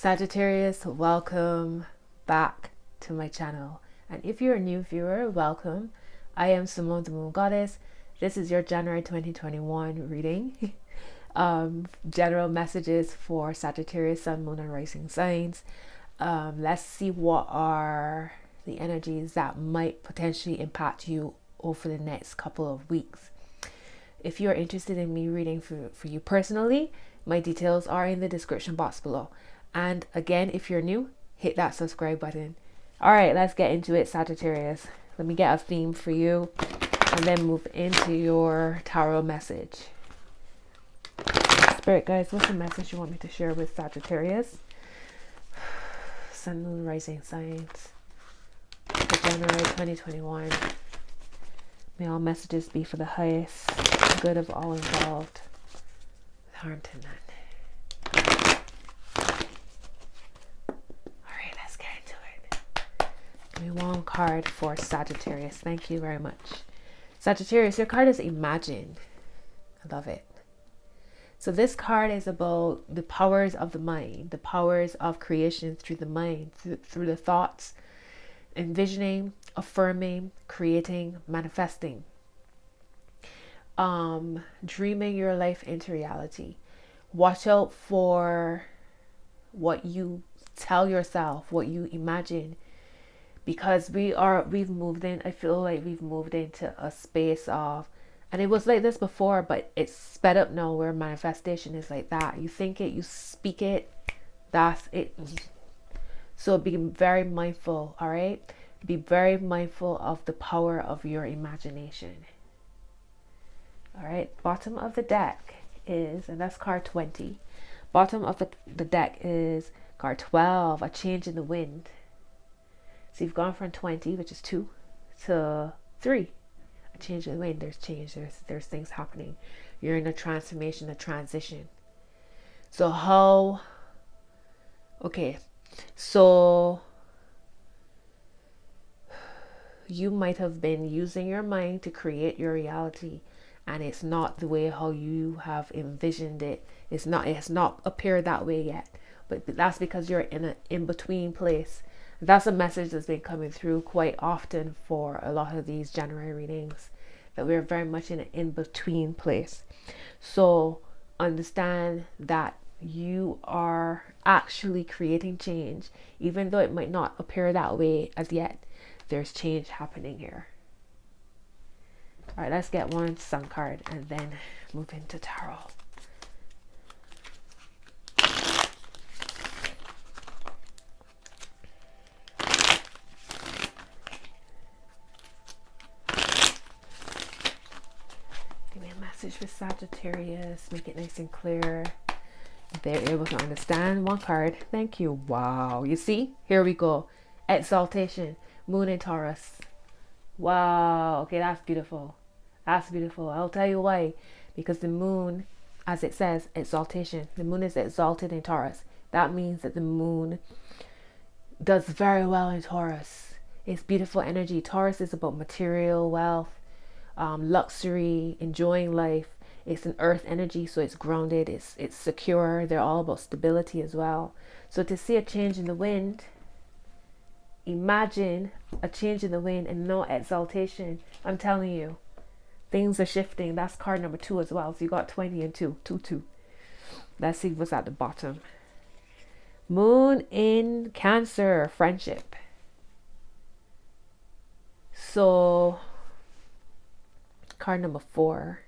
Sagittarius, welcome back to my channel. And if you're a new viewer, welcome. I am Simone the Moon Goddess. This is your January 2021 reading. General messages for Sagittarius, Sun, Moon, and Rising signs. Let's see what are the energies that might potentially impact you over the next couple of weeks. If you're interested in me reading for you personally, my details are in the description box below. And again, if you're new, hit that subscribe button. All right, let's get into it, Sagittarius. Let me get a theme for you and then move into your tarot message. Spirit guys, what's the message you want me to share with Sagittarius? Sun, Moon, Rising signs for January 2021. May all messages be for the highest good of all involved, with harm to none. Give me one card for Sagittarius. Thank you very much. Sagittarius, your card is Imagine. I love it. So this card is about the powers of the mind, the powers of creation through the mind, through the thoughts, envisioning, affirming, creating, manifesting. Dreaming your life into reality. Watch out for what you tell yourself, what you imagine, because we've moved in, I feel like we've moved into a space of, and it was like this before, but it's sped up now, where manifestation is like that. You think it, you speak it, that's it. So be very mindful, all right? Be very mindful of the power of your imagination. All right, bottom of the deck is, and that's card 20. Bottom of the deck is card 12, a change in the wind. So you've gone from 20, which is 2, to 3. A change in the wind. There's change. There's things happening. You're in a transformation, a transition. So how? Okay. So you might have been using your mind to create your reality, and it's not the way how you have envisioned it. It's not. It has not appeared that way yet. But that's because you're in an in-between place. That's a message that's been coming through quite often for a lot of these January readings, that we're very much in an in-between place. So understand that you are actually creating change, even though it might not appear that way as yet. There's change happening here. All right, let's get one sun card and then move into tarot. Message for Sagittarius, make it nice and clear. They're able to understand. One card, thank you. Wow, you see, here we go. Exaltation, Moon in Taurus. Wow, okay, that's beautiful. That's beautiful. I'll tell you why. Because the moon, as it says, exaltation, the moon is exalted in Taurus. That means that the moon does very well in Taurus. It's beautiful energy. Taurus is about material wealth, luxury, enjoying life. It's an earth energy, so it's grounded, it's secure. They're all about stability as well. So to see a change in the wind, imagine a change in the wind and no exaltation. I'm telling you, things are shifting. That's card number 2 as well. So you got 20 and 2, 2, 2. Let's see what's at the bottom. Moon in Cancer, friendship. So card number 4.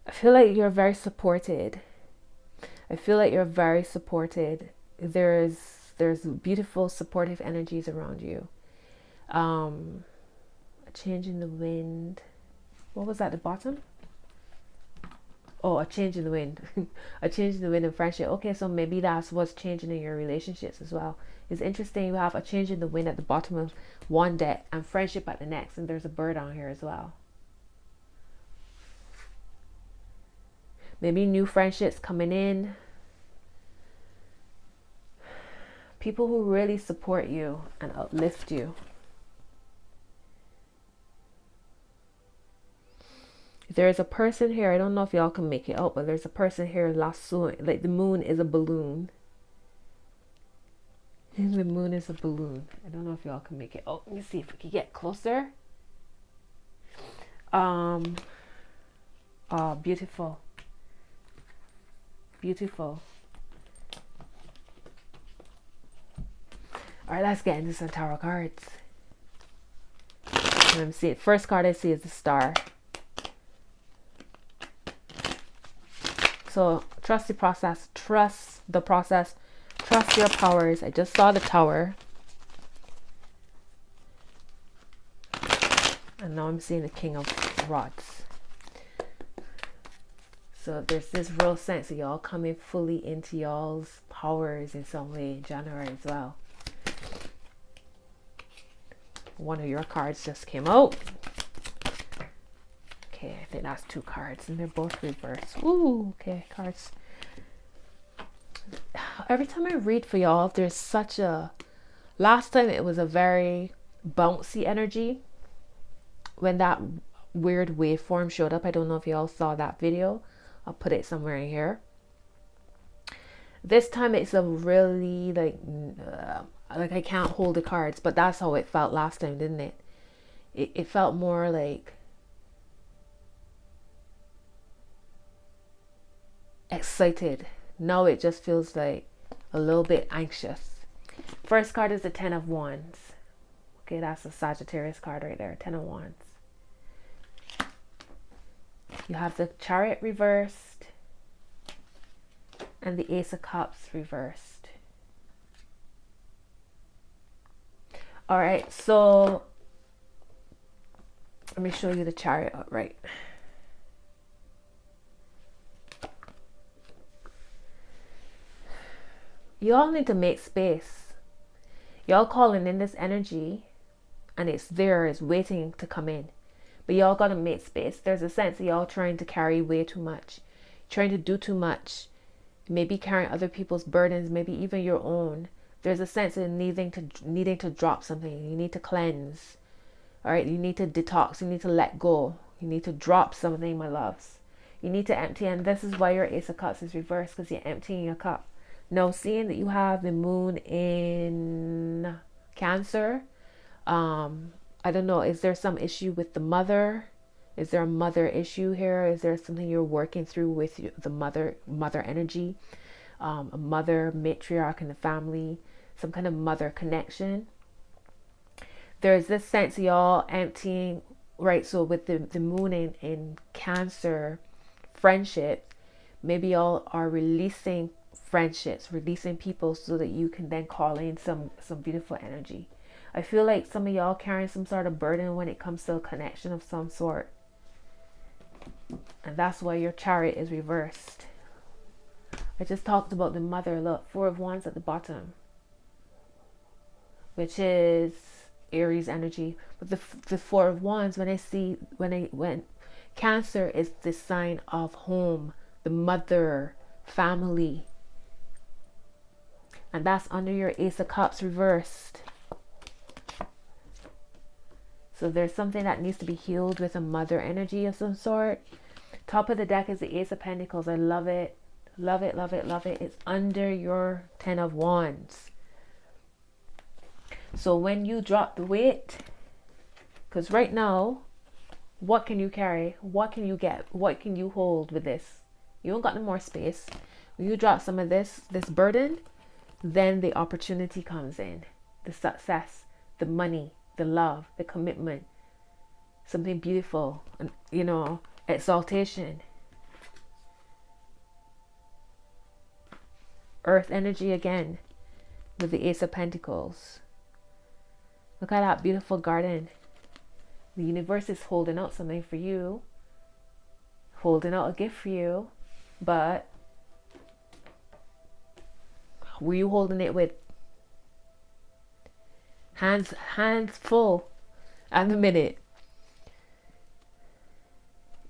I feel like you're very supported. I feel like you're very supported. There's beautiful supportive energies around you. A change in the wind. What was at the bottom? Oh, a change in the wind. A change in the wind in friendship. Okay, so maybe that's what's changing in your relationships as well. It's interesting, you have a change in the wind at the bottom of one deck and friendship at the next, and there's a bird on here as well. Maybe new friendships coming in. People who really support you and uplift you. There's a person here, I don't know if y'all can make it out, but there's a person here lassoing, like the moon is a balloon. The moon is a balloon. I don't know if y'all can make it. Oh, let me see if we can get closer. Oh, beautiful. Beautiful. All right, let's get into some tarot cards. Let me see. First card I see is the star. So trust the process. Trust the process. Trust your powers. I just saw the tower. And now I'm seeing the King of Rods. So there's this real sense of y'all coming fully into y'all's powers in some way in January as well. One of your cards just came out. Okay, I think that's 2 cards and they're both reversed. Ooh, okay, cards. Every time I read for y'all, there's such a... Last time it was a very bouncy energy when that weird waveform showed up. I don't know if y'all saw that video. I'll put it somewhere in here. This time it's a really like I can't hold the cards, but that's how it felt last time, didn't it? It felt more like excited. Now it just feels like a little bit anxious. First card is the 10 of Wands. Okay, that's a Sagittarius card right there, 10 of Wands. You have the Chariot reversed and the Ace of Cups reversed. All right, so let me show you the Chariot upright. Y'all need to make space. Y'all calling in this energy and it's there, it's waiting to come in. But y'all gotta make space. There's a sense of y'all trying to carry way too much, trying to do too much, maybe carrying other people's burdens, maybe even your own. There's a sense of needing to drop something. You need to cleanse. All right, you need to detox. You need to let go. You need to drop something, my loves. You need to empty, and this is why your Ace of Cups is reversed, because you're emptying your cup. Now, seeing that you have the moon in Cancer, I don't know, is there some issue with the mother? Is there a mother issue here? Is there something you're working through with the mother energy? A mother matriarch in the family, some kind of mother connection. There's this sense of y'all emptying, right? So with the moon in Cancer, friendship, maybe y'all are releasing friendships, releasing people so that you can then call in some beautiful energy. I feel like some of y'all carrying some sort of burden when it comes to a connection of some sort. And that's why your Chariot is reversed. I just talked about the mother. Look, 4 of Wands at the bottom, which is Aries energy. But the 4 of Wands, when Cancer is the sign of home, the mother, family. And that's under your Ace of Cups reversed. So there's something that needs to be healed with a mother energy of some sort. Top of the deck is the Ace of Pentacles. I love it. Love it, love it, love it. It's under your 10 of Wands. So when you drop the weight, because right now, what can you carry? What can you get? What can you hold with this? You don't got no more space. When you drop some of this burden, then the opportunity comes in. The success, the money, the love, the commitment, something beautiful, and exaltation. Earth energy again with the Ace of Pentacles. Look at that beautiful garden. The universe is holding out something for you, holding out a gift for you, but were you holding it with hands full at the minute?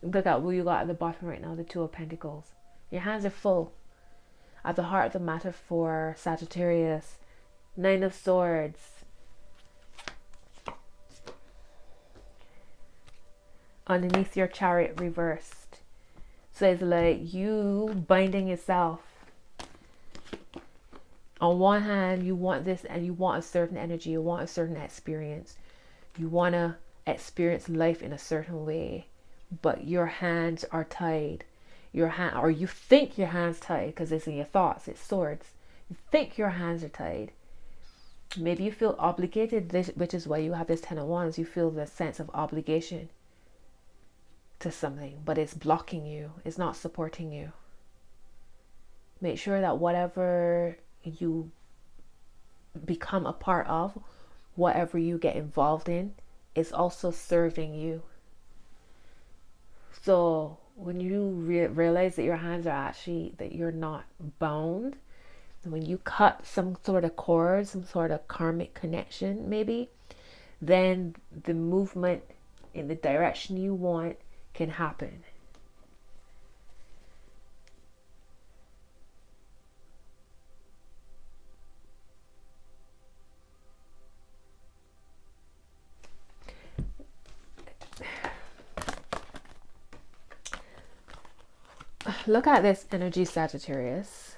Look at what you got at the bottom right now, the 2 of Pentacles. Your hands are full. At the heart of the matter for Sagittarius, 9 of Swords. Underneath your Chariot reversed. So it's like you binding yourself. On one hand, you want this and you want a certain energy, you want a certain experience. You want to experience life in a certain way, but your hands are tied. Your hand, or you think your hands tied because it's in your thoughts, it's swords. You think your hands are tied. Maybe you feel obligated, which is why you have this 10 of Wands. You feel the sense of obligation to something, but it's blocking you. It's not supporting you. Make sure that whatever you become a part of, whatever you get involved in, is also serving you. So when you realize that your hands are actually, that you're not bound, when you cut some sort of cord, some sort of karmic connection maybe, then the movement in the direction you want can happen. Look at this energy, Sagittarius.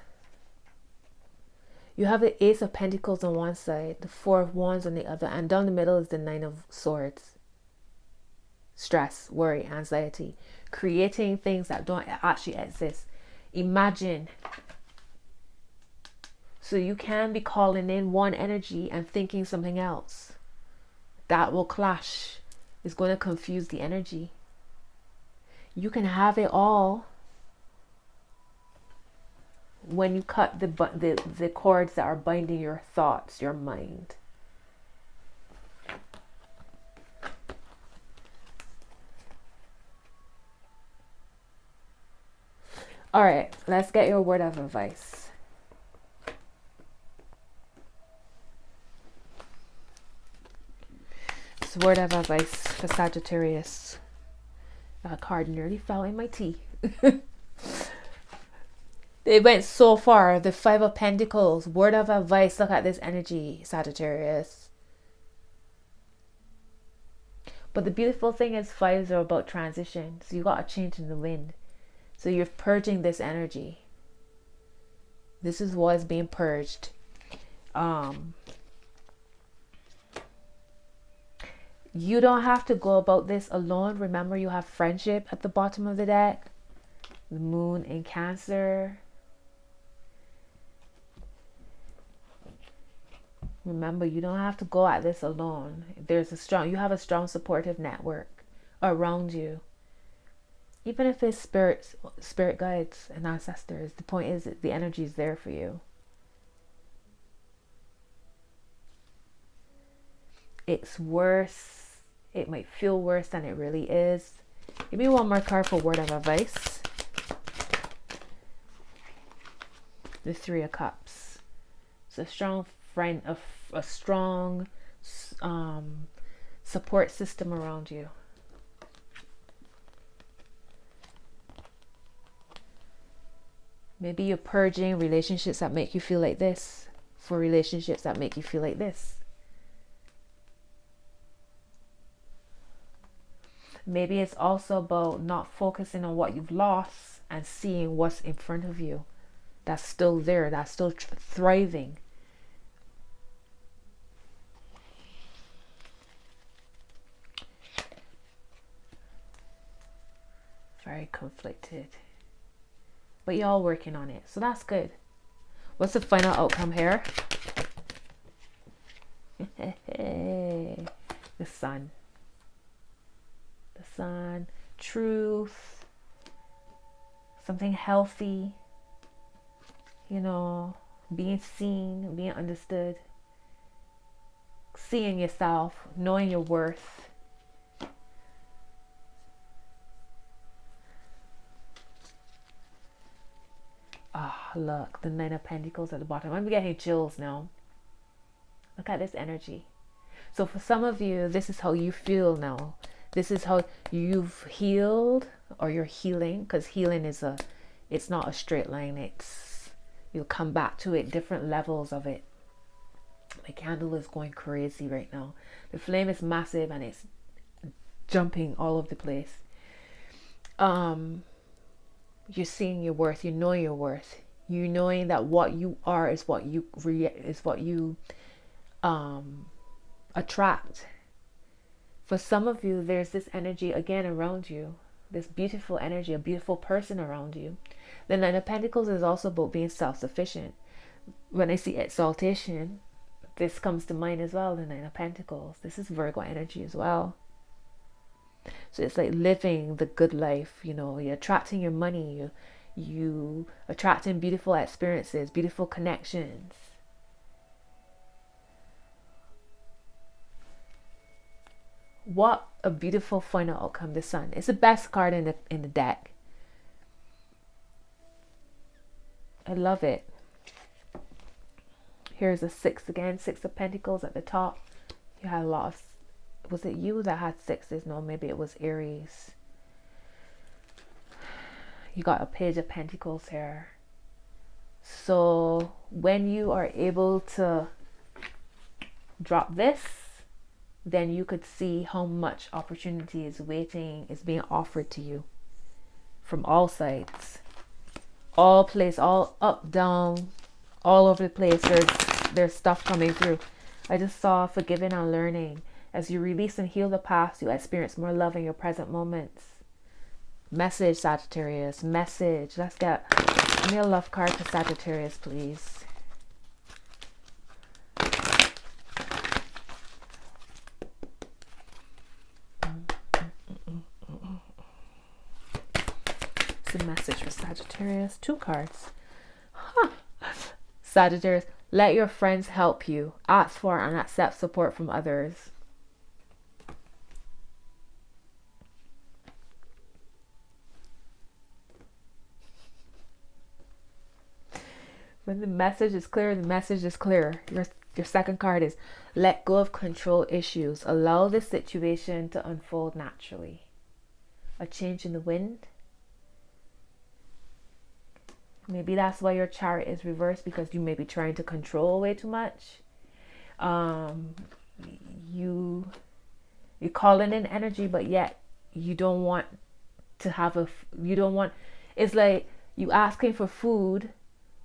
You have the Ace of Pentacles on one side, the Four of Wands on the other, and down the middle is the Nine of Swords. Stress, worry, anxiety, creating things that don't actually exist. Imagine. So you can be calling in one energy and thinking something else. That will clash. It's going to confuse the energy. You can have it all when you cut the cords that are binding your thoughts, your mind. All right, let's get your word of advice. This word of advice for Sagittarius. That card nearly fell in my tea. It went so far. The Five of Pentacles. Word of advice. Look at this energy, Sagittarius. But the beautiful thing is, fives are about transition. So you got a change in the wind. So you're purging this energy. This is what is being purged. You don't have to go about this alone. Remember, you have friendship at the bottom of the deck. The Moon in Cancer. Remember, you don't have to go at this alone. You have a strong supportive network around you. Even if it's spirit guides and ancestors, the point is that the energy is there for you. It's worse. It might feel worse than it really is. Give me one more card for word of advice. The Three of Cups. It's a strong friend, a strong support system around you. Maybe you're purging relationships that make you feel like this for relationships that make you feel like this. Maybe it's also about not focusing on what you've lost and seeing what's in front of you. That's still there. That's still thriving. Very conflicted. But y'all working on it. So that's good. What's the final outcome here? The Sun. The Sun. Truth. Something healthy. You know, being seen, being understood. Seeing yourself, knowing your worth. Look, the Nine of Pentacles at the bottom. I'm getting chills now. Look at this energy. So for some of you, this is how you feel now. This is how you've healed, or you're healing, because healing is it's not a straight line. You'll come back to it, different levels of it. My candle is going crazy right now. The flame is massive and it's jumping all over the place. You're seeing your worth. You know your worth. You knowing that what you are is what you attract. For some of you, there's this energy again around you, this beautiful energy, a beautiful person around you. The Nine of Pentacles is also about being self-sufficient. When I see exaltation, this comes to mind as well, the Nine of Pentacles. This is Virgo energy as well. So it's like living the good life, you know, you're attracting your money, you attracting beautiful experiences, beautiful connections. What a beautiful final outcome, the Sun. It's the best card in the deck. I love it. Here's a 6 again, 6 of Pentacles at the top. You had a lot of, was it you that had 6s? No, maybe it was Aries. You got a Page of Pentacles here. So when you are able to drop this, then you could see how much opportunity is waiting, is being offered to you from all sides, all place, all up, down, all over the place. There's stuff coming through. I just saw forgiving and learning. As you release and heal the past, you experience more love in your present moments. Message, Sagittarius, message. Let's get me a love card for Sagittarius, please. The message for Sagittarius. 2 cards. Sagittarius, let your friends help you. Ask for and accept support from others. When the message is clear, the message is clear. Your second card is let go of control issues. Allow the situation to unfold naturally. A change in the wind. Maybe that's why your Chariot is reversed, because you may be trying to control way too much. You calling in energy, but yet you don't want to have it's like you asking for food,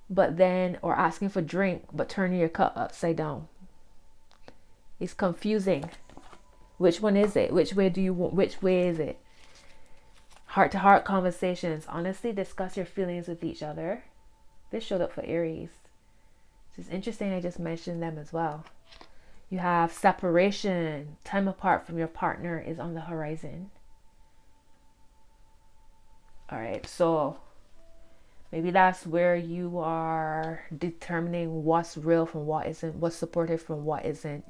but then, or asking for drink, but turning your cup upside down. It's confusing. Which one is it? Which way is it? Heart-to-heart conversations. Honestly, discuss your feelings with each other. This showed up for Aries. It's interesting I just mentioned them as well. You have separation. Time apart from your partner is on the horizon. All right, so maybe that's where you are determining what's real from what isn't, what's supportive from what isn't.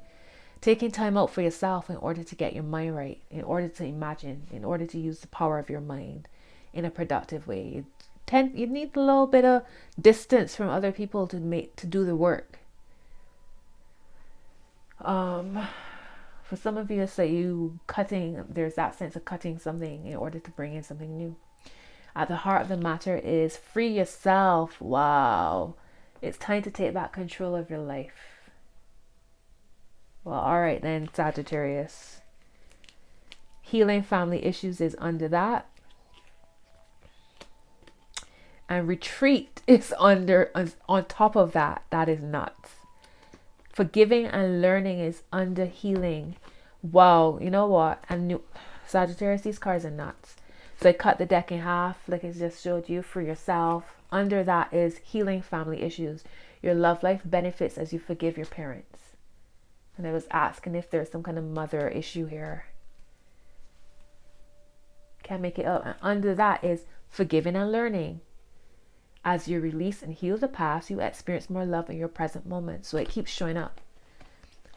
Taking time out for yourself in order to get your mind right, in order to imagine, in order to use the power of your mind in a productive way. You need a little bit of distance from other people to do the work. For some of you, it's like there's that sense of cutting something in order to bring in something new. At the heart of the matter is free yourself. Wow. It's time to take back control of your life. Well, all right then, Sagittarius. Healing family issues is under that. And retreat is on top of that. That is nuts. Forgiving and learning is under healing. Wow, you know what? Sagittarius, these cards are nuts. So I cut the deck in half, like I just showed you, for yourself. Under that is healing family issues. Your love life benefits as you forgive your parents. And I was asking if there's some kind of mother issue here. Can't make it up. And under that is forgiving and learning. As you release and heal the past, you experience more love in your present moment. So it keeps showing up.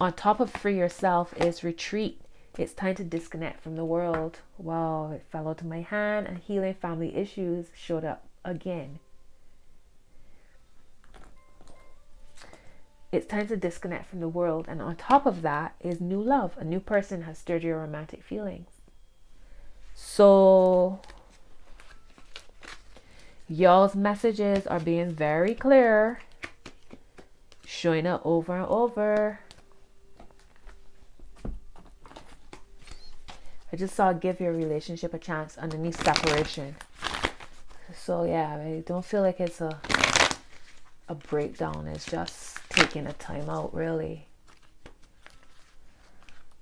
On top of free yourself is retreat. It's time to disconnect from the world. Wow, it fell out of my hand, and healing family issues showed up again. It's time to disconnect from the world. And on top of that is new love. A new person has stirred your romantic feelings. So y'all's messages are being very clear. Showing up over and over. I just saw give your relationship a chance underneath separation. So yeah, I don't feel like it's a a breakdown. It's just taking a time out, really.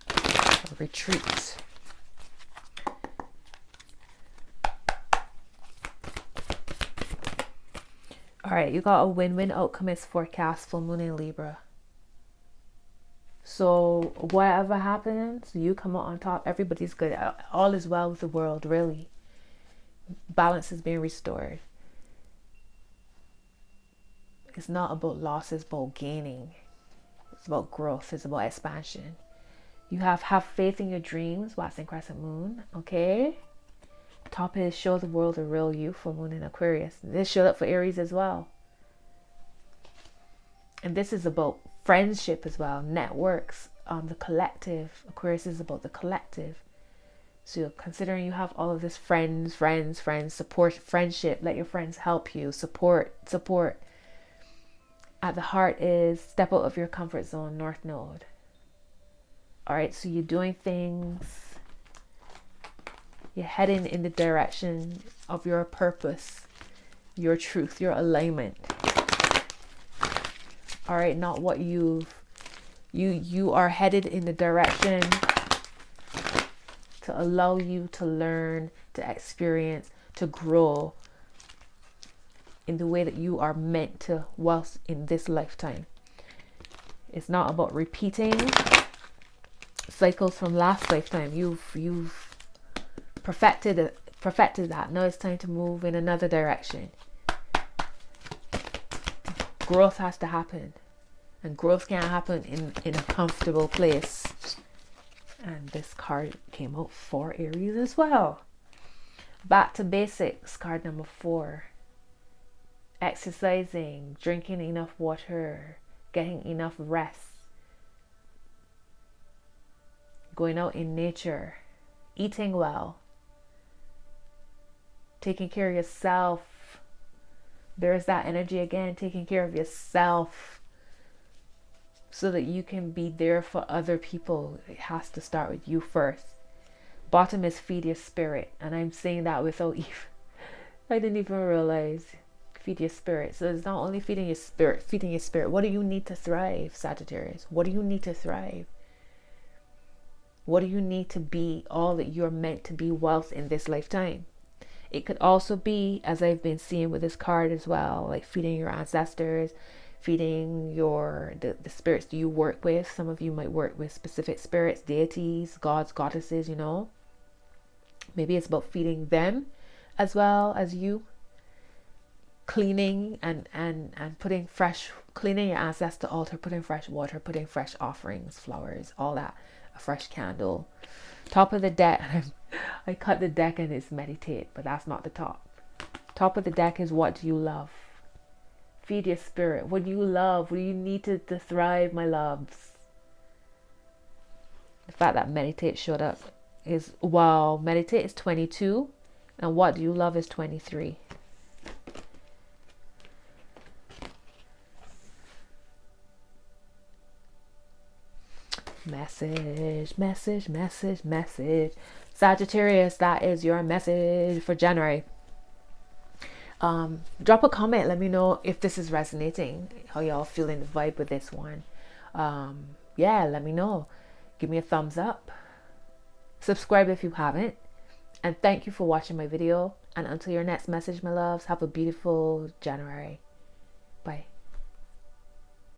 A retreat. All right, you got a win-win outcome is forecast, full moon in Libra. So whatever happens, you come out on top. Everybody's good. All is well with the world, really. Balance is being restored. It's not about loss, it's about gaining. It's about growth, it's about expansion. You have faith in your dreams, waxing crescent moon, okay? Top is show the world the real you, full moon in Aquarius. This showed up for Aries as well. And this is about friendship as well, networks, the collective. Aquarius is about the collective. So considering you have all of this friends, support, friendship, let your friends help you, support. At the heart is step out of your comfort zone, North Node. All right, so you're doing things, you're heading in the direction of your purpose, your truth, your alignment. All right, not what you are headed in the direction to allow you to learn, to experience, to grow in the way that you are meant to whilst in this lifetime. It's not about repeating cycles from last lifetime. You've perfected that. Now it's time to move in another direction. Growth has to happen, and growth can't happen in a comfortable place. And this card came out for Aries as well. Back to basics, card number 4. Exercising, drinking enough water, getting enough rest, going out in nature, eating well, taking care of yourself. There's that energy again, taking care of yourself so that you can be there for other people. It has to start with you first. Bottom is feed your spirit, and I'm saying that without even, I didn't even realize. Feed your spirit. So it's not only feeding your spirit. What do you need to thrive, Sagittarius? What do you need to thrive? What do you need to be all that you're meant to be whilst in this lifetime? It could also be, as I've been seeing with this card as well, like feeding your ancestors, feeding the spirits you work with. Some of you might work with specific spirits, deities, gods, goddesses, you know. Maybe it's about feeding them as well as you. Cleaning and putting cleaning your ancestor altar, putting fresh water, putting fresh offerings, flowers, all that, a fresh candle. Top of the deck, I cut the deck and it's meditate, but that's not the top. Top of the deck is what do you love? Feed your spirit. What do you love? What do you need to thrive, my loves? The fact that meditate showed up is, wow, meditate is 22 and what do you love is 23. Message. Sagittarius, that is your message for January. Drop a comment. Let me know if this is resonating, how y'all feeling the vibe with this one. Yeah, let me know. Give me a thumbs up. Subscribe if you haven't. And thank you for watching my video. And until your next message, my loves, have a beautiful January. Bye.